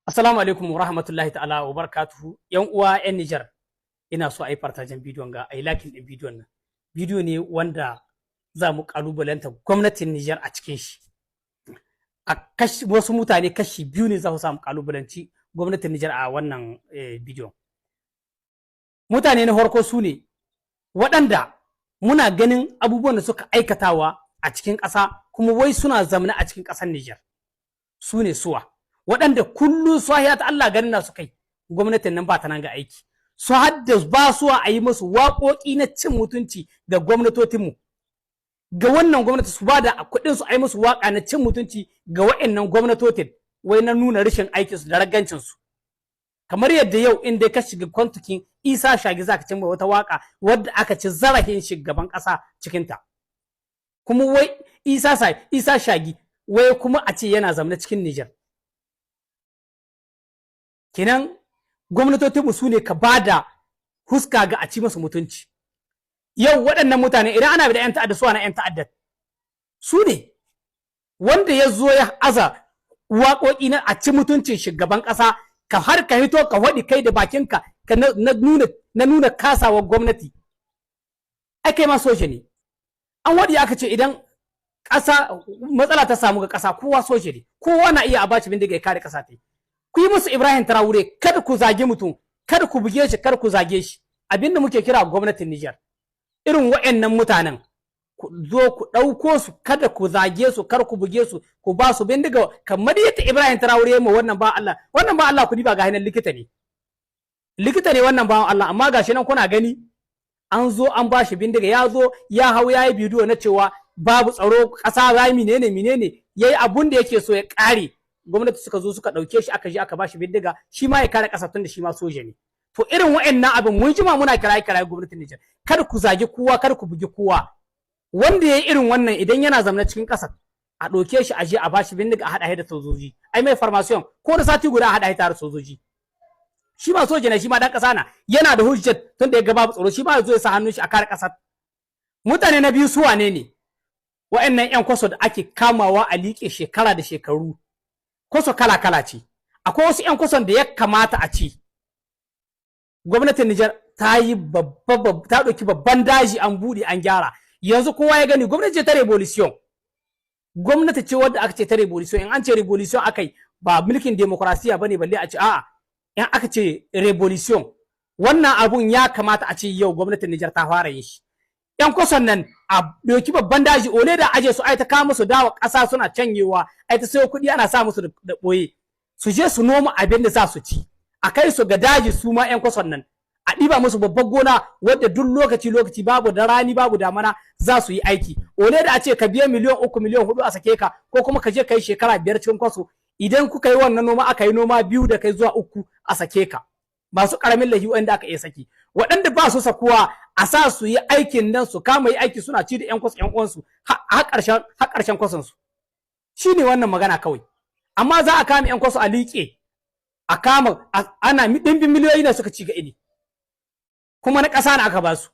Assalamu alaikum wa rahmatullahi ta'ala wa barakatuhu. Yan uwa yan Niger, ina so a yi fartajen bidiyon ga a yi lakin ɗin bidiyon nan. Bidiyo ne wanda za mu kalubalanta gwamnatin Niger a cikin shi. Wasu mutane kashi biyu ne za su samu kalubalanci gwamnatin Niger a wannan bidiyon. Mutane na farko su ne waɗanda muna ganin abubuwan da suka aikatawa a cikin ƙasa kuma wai suna zamana a cikin ƙasar Niger. Su ne suwa. Waɗanda kullum sahiya ta Allah ganin na su kai gwamnatin nan ba ta nan ga aiki su hadda ba su a yi musu waƙoƙi na cin mutunci ga gwamnatotinmu ga wannan gwamnati su ba da kuɗin su a yi musu waƙa na cin mutunci ga wa'annan gwamnatotin wai na nuna rashin aikin su da ragancin su kamar yadda yau in dai ka shiga kwantukin Isa Shagi zaka cimma wata waƙa wadda aka ci zarafin shugaban ƙasa cikin ta kuma wai Isa Shagi wai kuma a ce yana zamna cikin Niger. Kenan gwamnatotinmu su ne ka ba da huska ga a ci masu mutunci. Yau waɗannan mutane idan ana da 'yan ta'adda su na 'yan ta'adda su ne wanda ya zo ya aza waƙoƙi na a ci mutuncin shugaban ƙasa ka har ka hito ka waɗi kai da bakinka ka na nuna kasawar gwamnati. Ai kai ma soja ne. An waɗi aka ce idan ƙasa matsala ta samu ga ƙasa kowa soja ne. Kowa na iya a baci bindiga ya kare ƙasa ta yi. Ku yi musu Ibrahim Traore kada ku zage mutum kada ku buge shi kada ku zage shi abinda muke kira gwamnatin Niger irin waɗannan mutanen ku zo ku ɗauko su kada ku zage su kada ku buge su ku ba su bindiga kamar yadda Ibrahim Traore ma wannan ba Allah ku diba ga hinan likita ne wannan ba Allah amma gashi nan kuna gani an zo an ba shi bindiga ya zo ya hau yayi bidiyo na cewa babu tsaro ƙasa za menene yayi abun da yake so ya ƙare gwamnati suka zo suka ɗauke shi aka je aka bashi bindiga shi ma ya kare ƙasa tun da shi ma soja ne to irin wa'annan abin mun jima muna kiraye gwamnatin Niger kada ku zagi kowa kada ku bugi kowa wanda yayi irin wannan idan yana zamana cikin ƙasa a ɗauke shi a je a bashi bindiga a haɗa da sojoji ai mai formation ko da sati guda a haɗa tare sojoji shi ma soja ne shi ma dan ƙasa na yana da hujjat tun da ya ga babu tsaro shi ma ya zo ya sa hannun shi a kare ƙasar mutane na biyu su wane ne wa'annan ƴan kwaso da ake kamawa a liƙe shekara da shekaru kwaso kala-kala ce akwai wasu 'yan kwason da ya kamata a ci gwamnatin Niger ta ɗauki babban daji an buɗe an gyara yanzu kowa ya gani gwamnati ce ta revolution gwamnati ce wadda aka ce ta revolution in an ce revolution akai ba mulkin demokrasiya bane balle a ce a'a in aka ce revolution wannan abun ya kamata a ce yau gwamnatin Niger ta fara yin shi 'yan kwason nan a ɗauki babban daji ole da aje su ai ta kawo musu dawa ƙasa suna canyewa ai ta sayo kuɗi ana sa musu da ɓoye su je su noma abin da za su ci a kai su ga daji su ma 'yan kwason nan a ɗiba musu babban gona wadda duk lokaci babu da rani babu damana za su yi aiki ole da a ce ka biya miliyan 3 miliyan 4 a sake ka ko kuma ka je ka yi shekara 5 cikin kwaso idan kuka yi wannan noma aka yi noma 2 da kai zuwa 3 a sake ka masu ƙaramin lahi wanda aka iya saki waɗanda ba su sakuwa a sa su yi aikin nan su kama yi aiki suna ci da 'yan kwasu 'yan uwansu har ƙarshen kwasansu shi ne wannan magana kawai amma za a kama 'yan kwasu a liƙe a kama ana ɗimbin miliyoyi na suka ci ga ini kuma na ƙasa na aka ba su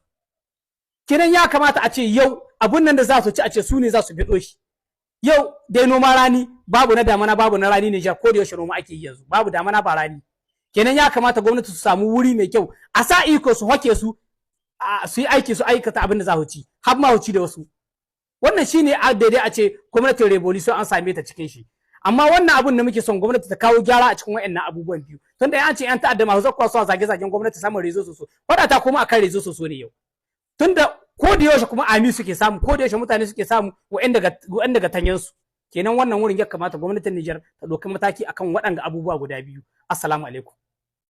kinan ya kamata a ce yau abun nan da za su ci a ce su ne za su biɗo shi yau dai noma rani babu na damana babu na rani Niger ko da yaushe noma ake yi yanzu babu damana ba rani kenan ya kamata gwamnati su samu wuri mai kyau a sa iko su hake su su yi aiki su aikata abin da za su ci har ma ci da wasu wannan shine daidai a ce gwamnatin revolution an same ta cikin shi amma wannan abun da muke son gwamnati ta kawo gyara a cikin wayannan abubuwan biyu tunda an ce yan ta'adda masu zakwa su zage-zagen gwamnati samun rezo soso wadata kuma akan rezo soso ne yau tunda ko da yaushe kuma ami suke samu ko da yaushe mutane suke samu wa'anda ga tanyansu kenan wannan wurin ya kamata gwamnatin Niger ta ɗauki mataki akan waɗanga abubuwa guda biyu assalamu alaikum